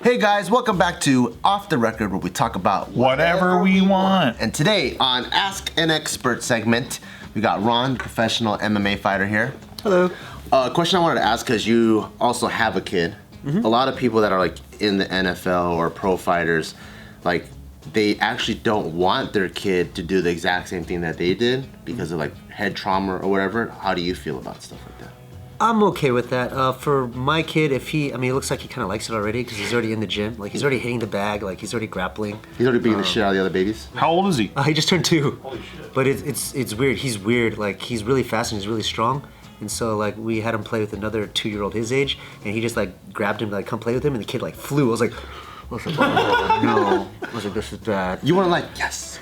Hey guys, welcome back to Off the Record, where we talk about whatever we want. And today on Ask an Expert segment, we got Ron, professional MMA fighter here. Hello. A question I wanted to ask, because you also have a kid. A lot of people that are like in the NFL or pro fighters, like they actually don't want their kid to do the exact same thing that they did because of like head trauma or whatever. How do you feel about stuff like that? I'm okay with that. For my kid, it looks like he kind of likes it already because he's already in the gym. Like, he's already hitting the bag. Like, he's already grappling. He's already beating the shit out of the other babies? How old is he? He just turned 2. Holy shit. But it's weird. He's weird. Like, he's really fast and he's really strong. And so, like, we had him play with another 2-year-old his age, and he just, like, grabbed him to, like, come play with him, and the kid, like, flew. I was like, oh, no. I was like, this is bad. You weren't like, yes.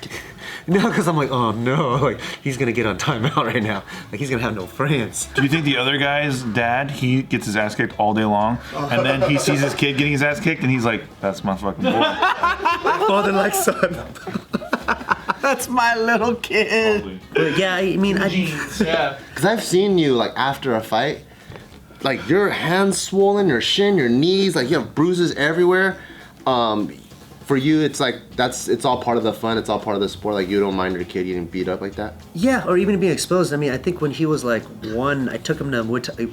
No, because I'm like, oh, no. Like, he's going to get on timeout right now. Like, he's going to have no friends. Do you think the other guy's dad, he gets his ass kicked all day long, and then he sees his kid getting his ass kicked, and he's like, that's my fucking boy. Father like son. That's my little kid. But yeah, I mean, yeah. Because I've seen you, like, after a fight, like, your hands swollen, your shin, your knees, like, you have bruises everywhere. For you, it's like, it's all part of the fun, it's all part of the sport. Like, you don't mind your kid getting beat up like that? Yeah, or even being exposed. I mean, I think when he was like 1, I took him to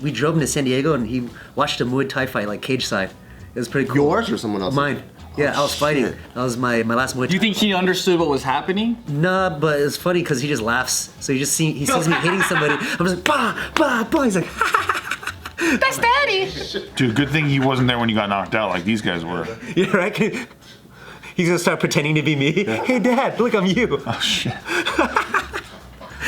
we drove him to San Diego, and he watched a Muay Thai fight, like cage side. It was pretty cool. Yours or someone else's? Mine. Yeah, I was fighting. That was my last Muay Thai. Do you think he understood what was happening? Nah, but it's funny because he just laughs. So he sees me hitting somebody. I'm just like, bah, bah, bah. He's like, that's daddy. Dude, good thing he wasn't there when you got knocked out like these guys were. Yeah, right? He's gonna start pretending to be me. Yeah. Hey, Dad, look, I'm you. Oh, shit.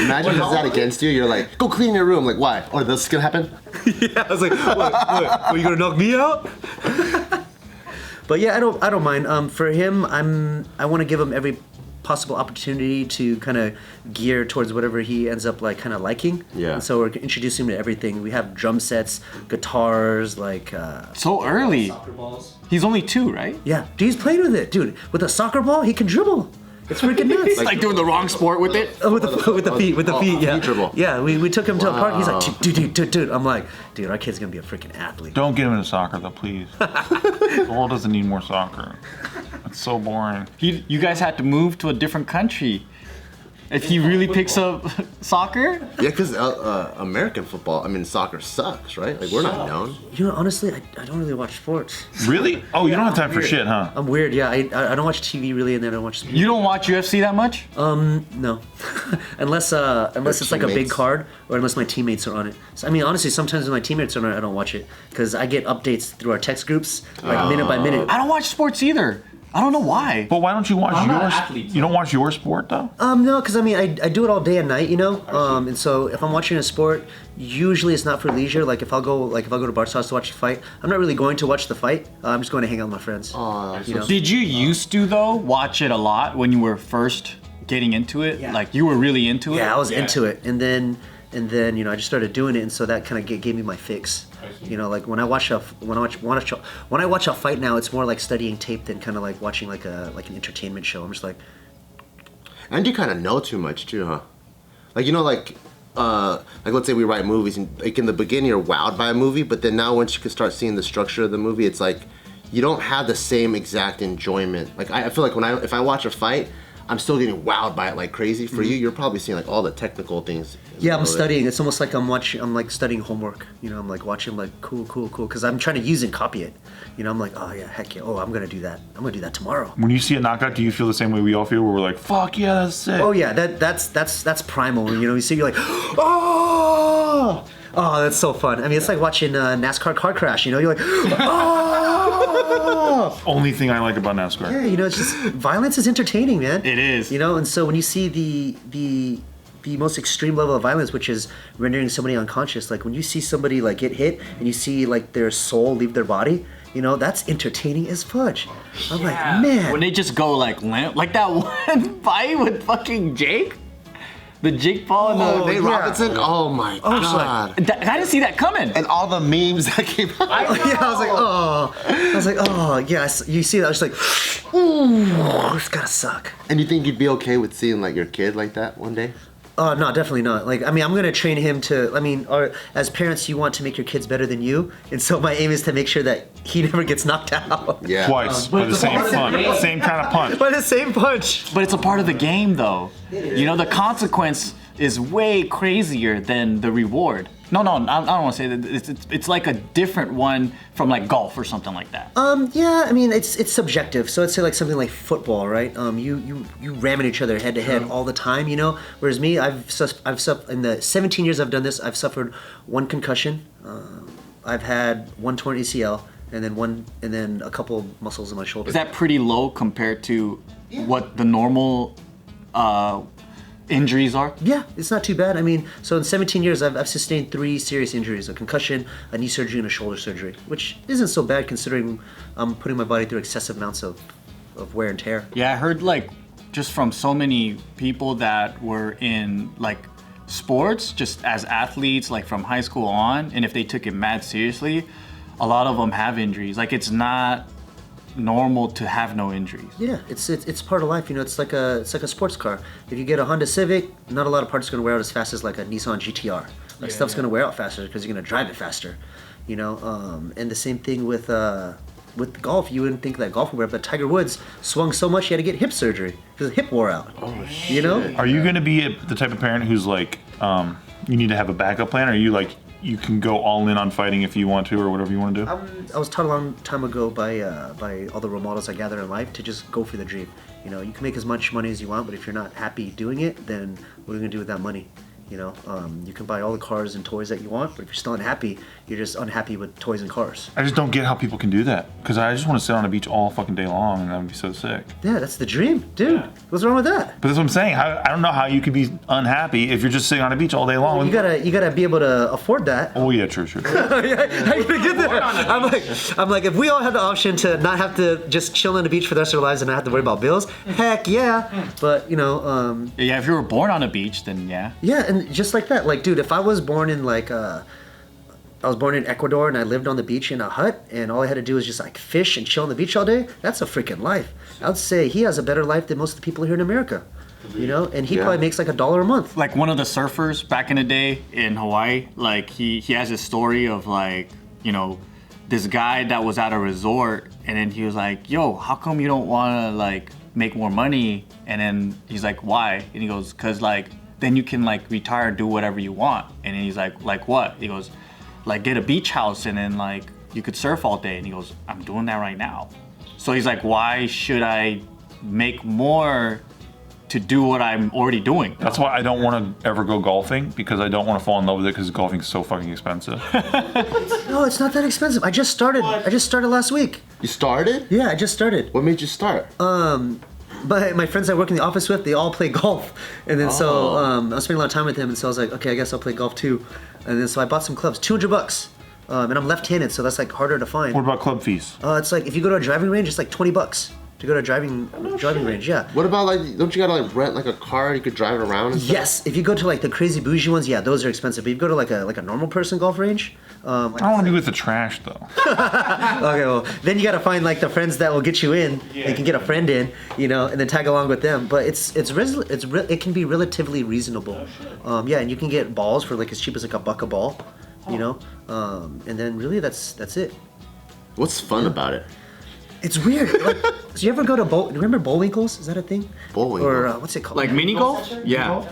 Imagine if that against you. You're like, go clean your room. Like, why? Oh, this is gonna happen? Yeah, I was like, what? Are you gonna knock me out? But yeah, I don't mind. For him, I want to give him every possible opportunity to kind of gear towards whatever he ends up like kind of liking. Yeah. And so we're introducing him to everything. We have drum sets, guitars, like. So early. Soccer balls. He's only 2, right? Yeah, dude, he's playing with it, dude. With a soccer ball, he can dribble. It's freaking nuts. Like doing the wrong sport with it? With the feet, yeah. Dribble. Yeah, we took him to a park. He's like, dude. I'm like, dude, our kid's gonna be a freaking athlete. Don't get him into soccer, though, please. The world doesn't need more soccer. It's so boring. You guys had to move to a different country. If he really picks up soccer? Yeah, because American football, I mean, soccer sucks, right? Like, we're not known. You know, honestly, I don't really watch sports. Really? Oh, you don't have time for shit, huh? I'm weird, yeah. I don't watch TV really, and then I don't watch sports. You don't watch UFC that much? No. unless it's like a big card, or unless my teammates are on it. So, I mean, honestly, sometimes when my teammates are on it, I don't watch it. Because I get updates through our text groups, like minute by minute. I don't watch sports either. I don't know why. But why don't you watch yours? You don't watch your sport, though? No, because I mean, I do it all day and night, you know. And so if I'm watching a sport, usually it's not for leisure. Like if I'll go to Bart's house to watch the fight, I'm not really going to watch the fight. I'm just going to hang out with my friends. You know? Did you used to though watch it a lot when you were first getting into it? Yeah. Like you were really into it? Yeah, I was into it, and then you know I just started doing it, and so that kind of gave me my fix. You know, like when I watch a fight now, it's more like studying tape than kind of like watching like an entertainment show. I'm just like, And you kind of know too much too, huh? Like, you know, like let's say we write movies, and like in the beginning you're wowed by a movie, but then now once you can start seeing the structure of the movie, it's like you don't have the same exact enjoyment. Like I feel like if I watch a fight, I'm still getting wowed by it like crazy. For you, you're probably seeing like all the technical things. yeah, I'm studying. It's almost like I'm like studying homework. You know, I'm like watching like cool, because I'm trying to use and copy it. You know, I'm like, oh yeah, heck yeah, oh I'm gonna do that. I'm gonna do that tomorrow. When you see a knockout, do you feel the same way we all feel, where we're like, fuck yeah, that's sick? Oh yeah, that's primal. You know, you see, you're like, oh, that's so fun. I mean, it's like watching NASCAR car crash. You know, you're like, oh. Only thing I like about NASCAR. Yeah, you know, it's just violence is entertaining, man. It is. You know, and so when you see the most extreme level of violence, which is rendering somebody unconscious, like when you see somebody like get hit and you see like their soul leave their body, you know, that's entertaining as fudge. I'm like, man. When they just go like limp, like that one fight with fucking Jake. The Jake Paul and the Nate Robinson? Oh my god. I didn't see that coming. And all the memes that came out. I was like, oh, yeah, you see that, I was like, ooh, it's gotta suck. And you think you'd be okay with seeing like your kid like that one day? No, definitely not. Like, I mean, I'm gonna train him to. I mean, or as parents, you want to make your kids better than you, and so my aim is to make sure that he never gets knocked out. Yeah. Twice by the same punch, same kind of punch. By the same punch. But it's a part of the game, though. You know, the consequence is way crazier than the reward. No, I don't want to say that. It's like a different one from like golf or something like that. Yeah, I mean, it's subjective. So let's say like something like football, right? You ramming each other head to head all the time, you know. Whereas me, I've suffered in the 17 years I've done this. I've suffered one concussion. I've had one torn ACL, and then a couple muscles in my shoulder. Is that pretty low compared to what the normal injuries are? Yeah, it's not too bad. I mean, so in 17 years, I've sustained 3 serious injuries: a concussion, a knee surgery, and a shoulder surgery, which isn't so bad considering I'm putting my body through excessive amounts of wear and tear. Yeah, I heard like just from so many people that were in like sports, just as athletes, like from high school on, and if they took it mad seriously, a lot of them have injuries. Like it's not normal to have no injuries. Yeah, it's part of life. You know, it's like a sports car. If you get a Honda Civic, not a lot of parts are gonna wear out as fast as like a Nissan GTR. Like stuff's gonna wear out faster because you're gonna drive it faster. You know, and the same thing with golf. You wouldn't think that golf would wear, but Tiger Woods swung so much he had to get hip surgery because his hip wore out. Oh shit. You know? Are you gonna be the type of parent who's like, you need to have a backup plan? Or are you like, you can go all in on fighting if you want to, or whatever you want to do? I was taught a long time ago by all the role models I gather in life to just go for the dream. You know, you can make as much money as you want, but if you're not happy doing it, then what are you gonna do with that money? You know, you can buy all the cars and toys that you want, but if you're still unhappy, you're just unhappy with toys and cars. I just don't get how people can do that. Because I just want to sit on a beach all fucking day long, and that would be so sick. Yeah, that's the dream, dude. What's wrong with that? But that's what I'm saying. I don't know how you could be unhappy if you're just sitting on a beach all day long. You gotta be able to afford that. Oh yeah, true. How you gonna get there? I'm like, if we all had the option to not have to just chill on the beach for the rest of our lives and not have to worry about bills, heck yeah. But you know, Yeah, if you were born on a beach, then yeah. yeah, and just like that, like, dude, if I was born in like I was born in Ecuador and I lived on the beach in a hut and all I had to do was just like fish and chill on the beach all day, that's a freaking life. I would say he has a better life than most of the people here in America. You know, and he probably makes like $1 a month. Like one of the surfers back in the day in Hawaii, like he has a story of like, you know, this guy that was at a resort and then he was like, yo, how come you don't want to like make more money? And then he's like, why? And he goes, cause like then you can like retire and do whatever you want. And then he's like what? He goes, like get a beach house and then like you could surf all day. And he goes, I'm doing that right now. So he's like, why should I make more to do what I'm already doing? That's why I don't want to ever go golfing, because I don't want to fall in love with it, because golfing is so fucking expensive. No, it's not that expensive. I just started last week. You started? Yeah, I just started. What made you start? But my friends I work in the office with, they all play golf. And then so I was spending a lot of time with them, and so I was like, okay, I guess I'll play golf too. And then so I bought some clubs, $200. And I'm left-handed, so that's like harder to find. What about club fees? It's like if you go to a driving range, it's like $20 to go to a driving range. Yeah. What about like, don't you gotta like rent like a car you could drive it around and stuff? Yes, if you go to like the crazy bougie ones, yeah, those are expensive. But if you go to like a normal person golf range, I don't want to be with the trash though. okay, well then you gotta find like the friends that will get you in. Yeah. You can get a friend in, you know, and then tag along with them. But it can be relatively reasonable. Yeah, and you can get balls for like as cheap as like $1 a ball, you know, and then really that's it. What's fun about it? It's weird. Like, so you ever go to remember Bullwinkles? Is that a thing? Bullwinkle. Or what's it called? Like mini golf? Yeah.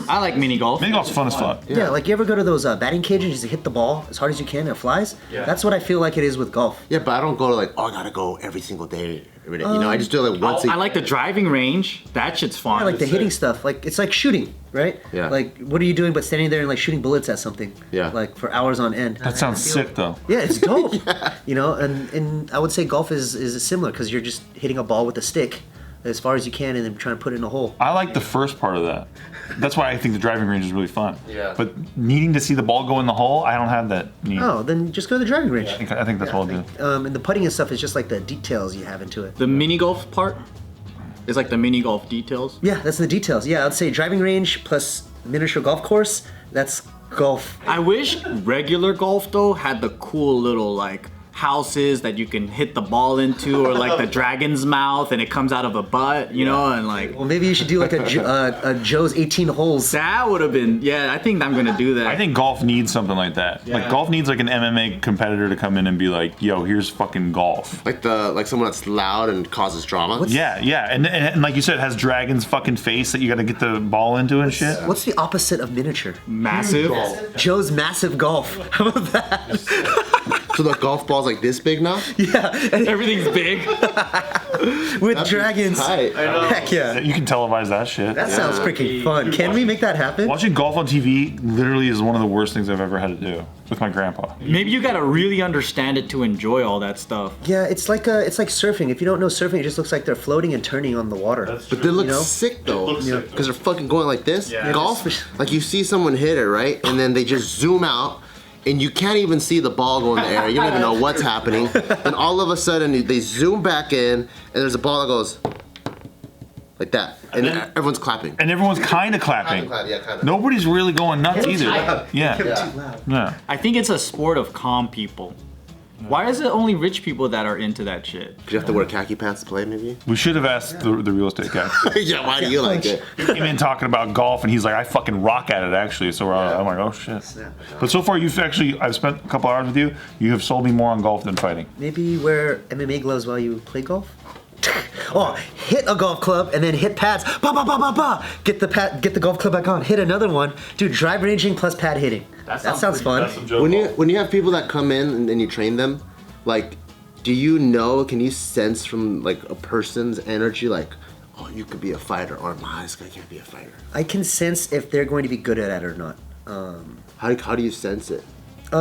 I like mini golf. Mini golf's fun as fuck. Yeah, like you ever go to those batting cages, you just hit the ball as hard as you can and it flies? Yeah. That's what I feel like it is with golf. Yeah, but I don't go to like, I gotta go every single day. You know, I just do it like once a I like the driving range. That shit's fun. Yeah, like the hitting stuff. Like it's like shooting, right? Yeah. Like what are you doing but standing there and like shooting bullets at something? Yeah. Like for hours on end. That sounds sick though. Yeah, it's dope. You know, and I would say golf is similar because you're just hitting a ball with a stick as far as you can and then trying to put it in a hole. I like the first part of that. That's why I think the driving range is really fun. Yeah. But needing to see the ball go in the hole, I don't have that need. Oh, then just go to the driving range. I think that's what I'll do. And the putting and stuff is just like the details you have into it. The mini golf part is like the mini golf details. Yeah, that's the details. Yeah, I'd say driving range plus miniature golf course. That's golf. I wish regular golf though had the cool little like houses that you can hit the ball into, or like the dragon's mouth and it comes out of a butt, you know, and like. Well, maybe you should do like a Joe's 18 holes. That would have been, yeah. I think I'm gonna do that. I think golf needs something like that. Like golf needs like an MMA competitor to come in and be like, "Yo, here's fucking golf." Like someone that's loud and causes drama. Yeah, and like you said, it has Dragon's fucking face that you got to get the ball into and shit. What's the opposite of miniature? Massive. Joe's massive golf. How about that? So the golf ball's like this big now? Yeah, and Everything's big. with dragons. Tight. Heck yeah. You can televise that shit. That sounds freaking fun. Can we make that happen? Watching golf on TV literally is one of the worst things I've ever had to do with my grandpa. Maybe you gotta really understand it to enjoy all that stuff. Yeah, it's like surfing. If you don't know surfing, it just looks like they're floating and turning on the water. But they look You know? sick though, looks sick, though. because they're fucking going like this. Yeah. Golf, like you see someone hit it right, and then they just zoom out, and you can't even see the ball go in the air. You don't even know what's happening. And all of a sudden, they zoom back in, and there's a ball that goes like that, and then- everyone's clapping. And everyone's kind of clapping. Yeah, kind of. Nobody's really going nuts either. Yeah. Yeah. Too loud. Yeah. I think it's a sport of calm people. Why is it only rich people that are into that shit? Do you have to wear khaki pants to play, maybe? We should have asked the real estate guy. Yeah. Why do you like it? He came in talking about golf, and he's like, I fucking rock at it, actually. So I'm like, oh shit. But so far, I've spent a couple hours with you. You have sold me more on golf than fighting. Maybe wear MMA gloves while you play golf. Oh, hit a golf club and then hit pads. Ba ba ba ba ba. Get the golf club back on. Hit another one. Dude, drive ranging plus pad hitting. That sounds fun. When you have people that come in and you train them, like, can you sense from like a person's energy, like, oh, you could be a fighter, or this guy can't be a fighter? I can sense if they're going to be good at it or not. How do you sense it?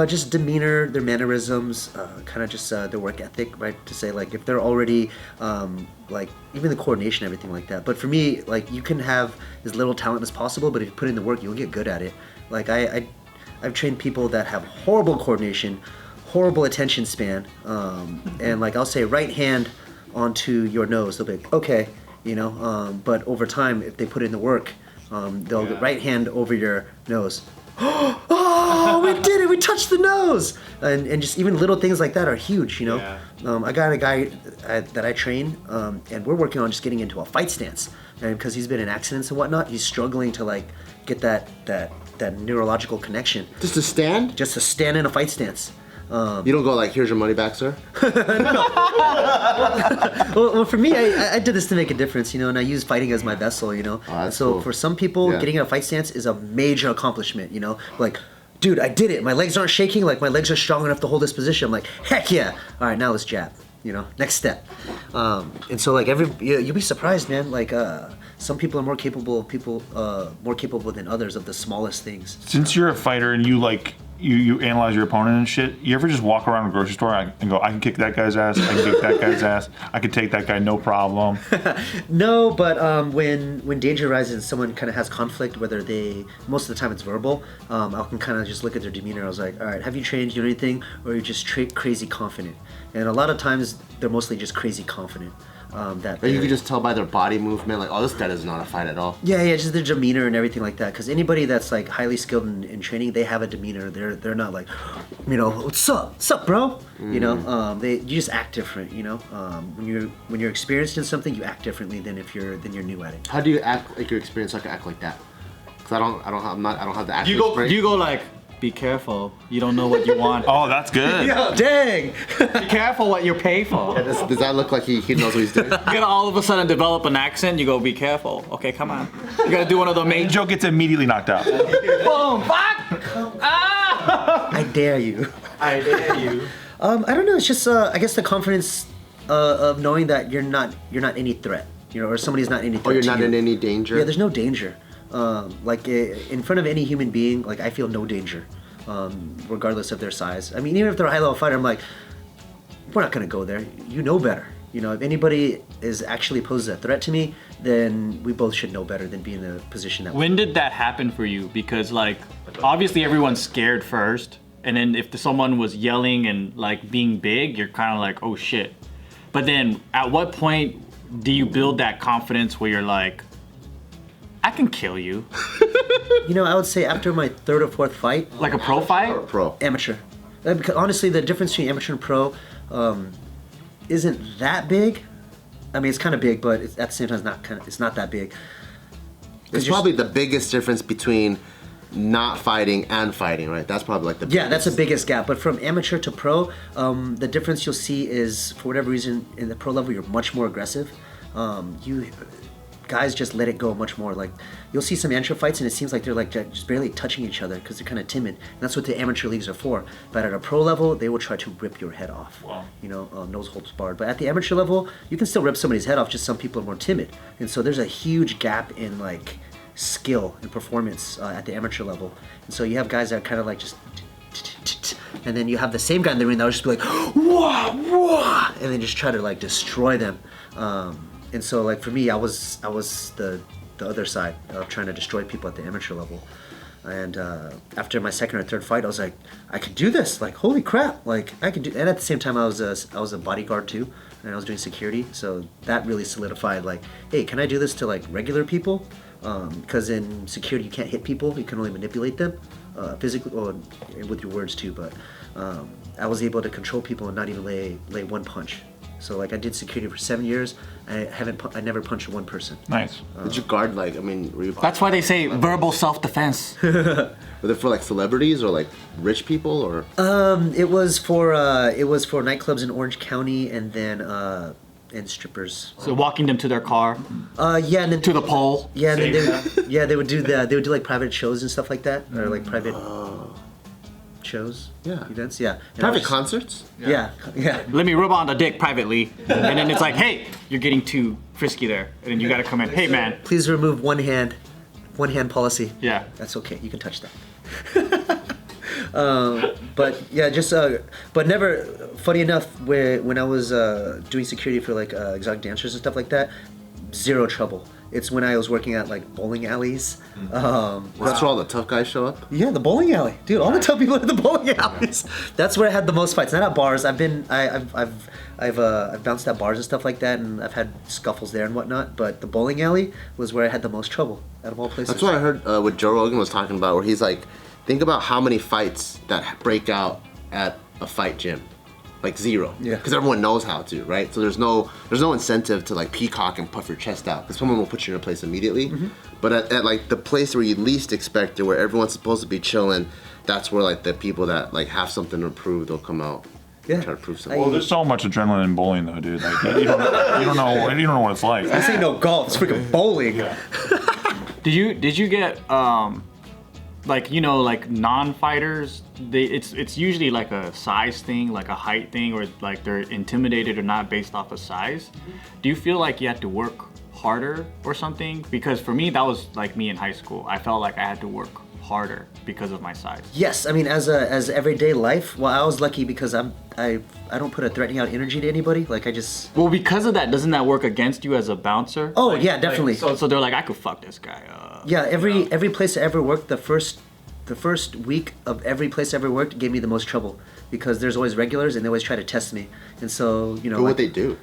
Just demeanor, their mannerisms, kind of just their work ethic, right? To say like if they're already like even the coordination, everything like that. But for me, like you can have as little talent as possible, but if you put in the work, you'll get good at it. Like I've trained people that have horrible coordination, horrible attention span, and like I'll say right hand onto your nose, they'll be like, okay, but over time, if they put in the work, they'll get right hand over your nose. Oh, we did it! We touched the nose, and just even little things like that are huge, Yeah. I got a guy that I train, and we're working on just getting into a fight stance, and because he's been in accidents and whatnot, he's struggling to like get that neurological connection. Just to stand? Just to stand in a fight stance. You don't go like, here's your money back, sir? Well, for me, I did this to make a difference, and I use fighting as my vessel, that's so cool. for some people, Yeah. getting in a fight stance is a major accomplishment, Like, dude, I did it. My legs aren't shaking. Like, my legs are strong enough to hold this position. I'm like, heck yeah. All right, now let's jab. Next step. And so, like, you'll be surprised, man. Like, some people are more capable than others of the smallest things. Since you're a fighter and you like you analyze your opponent and shit, you ever just walk around a grocery store and go, I can kick that guy's ass, I can kick that guy's ass, I can take that guy no problem? No, but when danger arises and someone kind of has conflict, most of the time it's verbal, I can kind of just look at their demeanor. I was like, all right, have you trained, do anything, or are you just crazy confident? And a lot of times they're mostly just crazy confident. Or you can just tell by their body movement, like, oh, this guy doesn't know how to fight at all. Yeah, just their demeanor and everything like that. Because anybody that's like highly skilled in training, they have a demeanor. They're not like, what's up, bro? You just act different. When you're experienced in something, you act differently than if you're new at it. How do you act like you're experienced? So I can act like that? Because I don't have the acting. You go like, be careful. You don't know what you want. Oh, that's good. Yo, dang! Be careful what you pay for. Does that look like he knows what he's doing? You gotta all of a sudden develop an accent. You go, be careful. Okay, come on. You gotta do one of the main. Joe gets immediately knocked out. Boom! Fuck! Ah! I dare you. I dare you. I don't know. It's just I guess the confidence of knowing that you're not any threat, or somebody's not any threat. Or you're to not you. in any danger? Yeah, there's no danger. Like in front of any human being, like I feel no danger, regardless of their size. I mean, even if they're a high level fighter, I'm like, we're not gonna go there. You know better. If anybody actually poses a threat to me, then we both should know better than be in the position that. When did that happen for you? Because like, obviously everyone's scared first, and then if someone was yelling and like being big, you're kind of like, oh shit. But then, at what point do you build that confidence where you're like, I can kill you? I would say after my third or fourth fight, Like a pro fight? Pro. amateur. Because honestly, the difference between amateur and pro isn't that big. I mean, it's kind of big, but at the same time, it's not that big. It's probably the biggest difference between not fighting and fighting, right? That's probably like the biggest. Yeah, that's the biggest gap. But from amateur to pro, the difference you'll see is, for whatever reason, in the pro level, you're much more aggressive. Guys just let it go much more. Like, you'll see some amateur fights and it seems like they're like just barely touching each other because they're kind of timid. And that's what the amateur leagues are for. But at a pro level, they will try to rip your head off. Wow. You know, no holds barred. But at the amateur level, you can still rip somebody's head off, just some people are more timid. And so there's a huge gap in like skill and performance at the amateur level. And so you have guys that are kind of like just, and then you have the same guy in the ring that will just be like, wah, wah, and then just try to like destroy them. And so like for me, I was the other side of trying to destroy people at the amateur level. And after my second or third fight, I was like, I could do this. Like, holy crap! Like, I could do. And at the same time, I was a bodyguard too, and I was doing security. So that really solidified. Like, hey, can I do this to like regular people? Because in security, you can't hit people. You can only manipulate them physically, or with your words too. But I was able to control people and not even lay one punch. So like I did security for 7 years. I never punched one person. Nice. Did you guard like? I mean, were you? That's why they say verbal self-defense. Were they for like celebrities or like rich people or? It was for nightclubs in Orange County and then and strippers. So walking them to their car, Yeah, and then to the pole. yeah, and then they would do that. They would do like private shows and stuff like that, or like private shows, Yeah. events, yeah. And I Private was just- concerts? Yeah. Let me rub on the dick privately, and then it's like, hey, you're getting too frisky there, and then you gotta come in. Hey, man. Please remove one hand policy. Yeah. That's okay. You can touch that. But yeah, just but never. Funny enough, when I was doing security for like exotic dancers and stuff like that, zero trouble. It's when I was working at like bowling alleys. That's where all the tough guys show up. Yeah, the bowling alley, dude. All the tough people at the bowling alleys. That's where I had the most fights. Not at bars. I've bounced at bars and stuff like that, and I've had scuffles there and whatnot. But the bowling alley was where I had the most trouble out of all places. That's what I heard what Joe Rogan was talking about, where he's like, think about how many fights that break out at a fight gym. Like zero. Yeah. Because everyone knows how to, right? So there's no incentive to like peacock and puff your chest out, because someone will put you in a place immediately. Mm-hmm. But at like the place where you least expect it, where everyone's supposed to be chilling, that's where like the people that like have something to prove, they'll come out. Yeah. Try to prove something. Well, there's so much adrenaline in bowling, though, dude. Like you don't know what it's like. This ain't no golf. It's freaking bowling. Did you get like, you know, like non-fighters, it's usually like a size thing, like a height thing, or like they're intimidated or not based off of size. Do you feel like you had to work harder or something? Because for me, that was like me in high school. I felt like I had to work harder because of my size. Yes, I mean as everyday life. Well, I was lucky because I don't put a threatening out energy to anybody. Like I just. Well, because of that, doesn't that work against you as a bouncer? Oh yeah, definitely. So they're like, I could fuck this guy. Yeah, every place I ever worked, the first week of every place I ever worked gave me the most trouble because there's always regulars and they always try to test me, and so you know. What would they do?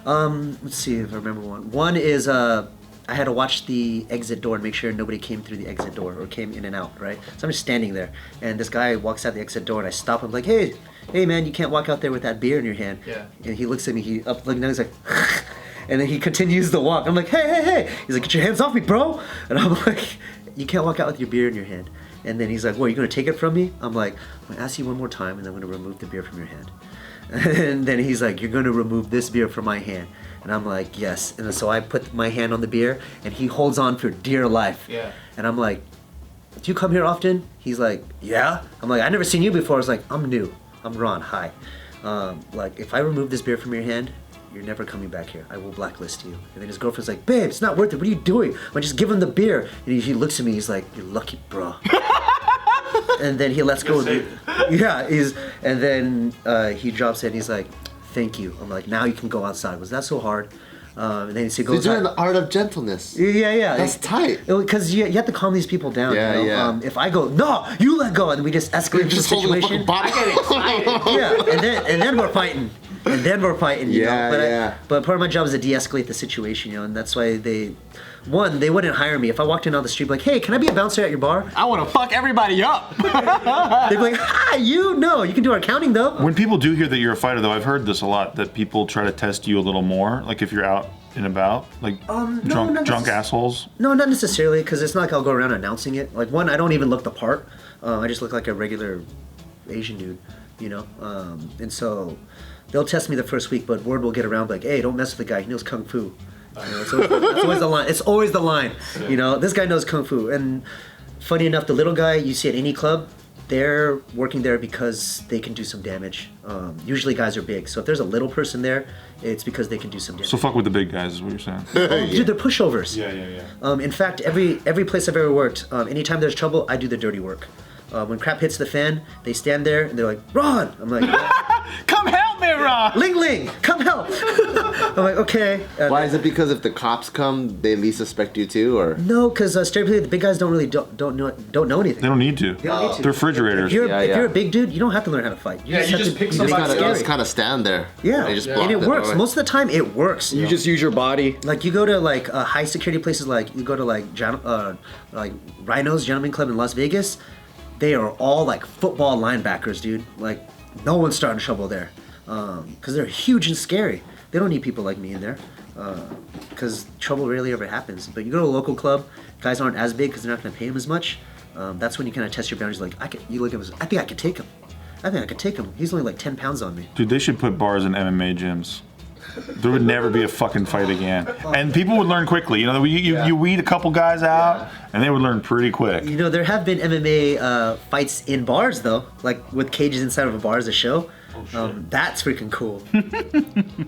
Let's see if I remember one. One is I had to watch the exit door and make sure nobody came through the exit door or came in and out, right? So I'm just standing there, and this guy walks out the exit door, and I stop him like, hey man, you can't walk out there with that beer in your hand. Yeah. And he looks at me, he up looking down, he's like. And then he continues the walk. I'm like, hey. He's like, get your hands off me, bro. And I'm like, you can't walk out with your beer in your hand. And then he's like, what, are you going to take it from me? I'm like, I'm going to ask you one more time, and then I'm going to remove the beer from your hand. And then he's like, you're going to remove this beer from my hand. And I'm like, yes. And so I put my hand on the beer, and he holds on for dear life. Yeah. And I'm like, do you come here often? He's like, yeah. I'm like, I've never seen you before. I was like, I'm new. I'm Ron. Hi. Like, if I remove this beer from your hand, you're never coming back here. I will blacklist you. And then his girlfriend's like, babe, it's not worth it. What are you doing? I just give him the beer. And he looks at me. He's like, you're lucky, bro. And then he lets go. Yeah. And then he drops it. And he's like, thank you. I'm like, now you can go outside. Was that so hard? And then he goes. You're doing the art of gentleness. Yeah. That's tight. Because you have to calm these people down. Yeah, you know? yeah. If I go, no, you let go, and we just escalate the situation. I get excited. Yeah, and then we're fighting. and then we're fighting. You Yeah, know? But yeah. but part of my job is to de-escalate the situation, you know, and that's why they wouldn't hire me if I walked in on the street like, hey, can I be a bouncer at your bar? I want to fuck everybody up. They'd be like, you can do our accounting though. When people do hear that you're a fighter, though, I've heard this a lot, that people try to test you a little more, like if you're out and about, like drunk assholes. No, not necessarily, because it's not like I'll go around announcing it. Like, one, I don't even look the part. I just look like a regular Asian dude, you know? And so they'll test me the first week, but word will get around like, hey, don't mess with the guy. He knows Kung Fu. You know, so that's always the line. It's always the line. You know, this guy knows Kung Fu. And funny enough, the little guy you see at any club, they're working there because they can do some damage. Usually guys are big. So if there's a little person there, it's because they can do some damage. So fuck with the big guys is what you're saying. Dude, they're pushovers. Yeah. In fact, every place I've ever worked, anytime there's trouble, I do the dirty work. When crap hits the fan, they stand there and they're like, Ron! I'm like, Come help me, Ron. Ling Ling, come help! I'm like, okay. Why is it? Because if the cops come, they at least suspect you too, or? No, because stereotypically the big guys don't know anything. They don't need to. They don't need to. They're refrigerators. If you're a big dude, you don't have to learn how to fight. Yeah, you just pick You somebody just up. kind of stand there. Yeah, They just and block it the works. door. Most of the time, it works. You just use your body. Like you go to like high security places, like you go to like Rhinos Gentleman Club in Las Vegas. They are all like football linebackers, dude. Like no one's starting trouble there, because they're huge and scary. They don't need people like me in there, because trouble rarely ever happens. But you go to a local club, guys aren't as big because they're not going to pay them as much. That's when you kind of test your boundaries. Like you look at him, I think I could take him. He's only like 10 pounds on me. Dude, they should put bars in MMA gyms. There would never be a fucking fight again. And people would learn quickly. You know, you weed a couple guys out, and they would learn pretty quick. You know, there have been MMA fights in bars though, like with cages inside of a bar as a show. That's freaking cool.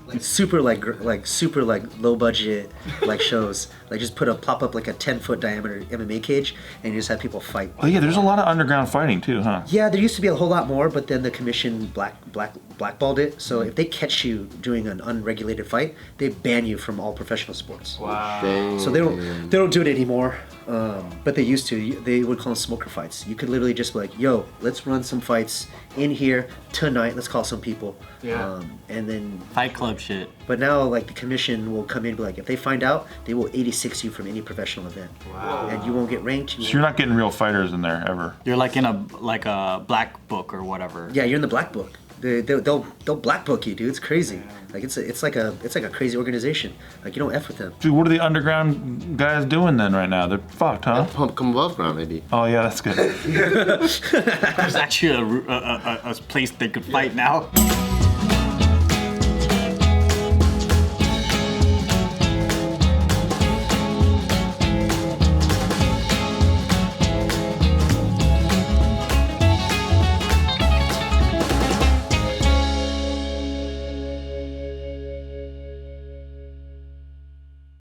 like super low budget like shows. Like just pop up like a 10-foot diameter MMA cage and you just have people fight. Oh yeah, there's a lot of underground fighting too, huh? Yeah, there used to be a whole lot more, but then the commission blackballed it. So if they catch you doing an unregulated fight, they ban you from all professional sports. Wow. So they don't do it anymore. But they used to. They would call them smoker fights. You could literally just be like, yo, let's run some fights in here tonight. Let's call some people. Yeah. And then Fight club shit. but now, like, the commission will come in and be like, if they find out, they will 86 you from any professional event. Wow. And you won't get ranked. So you're not getting real fighters in there ever. You're like in a black book or whatever. Yeah, you're in the black book. They'll black book you, dude. It's crazy. Like it's like a crazy organization. Like you don't F with them. Dude, what are the underground guys doing then right now? They're fucked, huh? Come above ground, maybe. Oh yeah, that's good. There's actually a place they could fight now.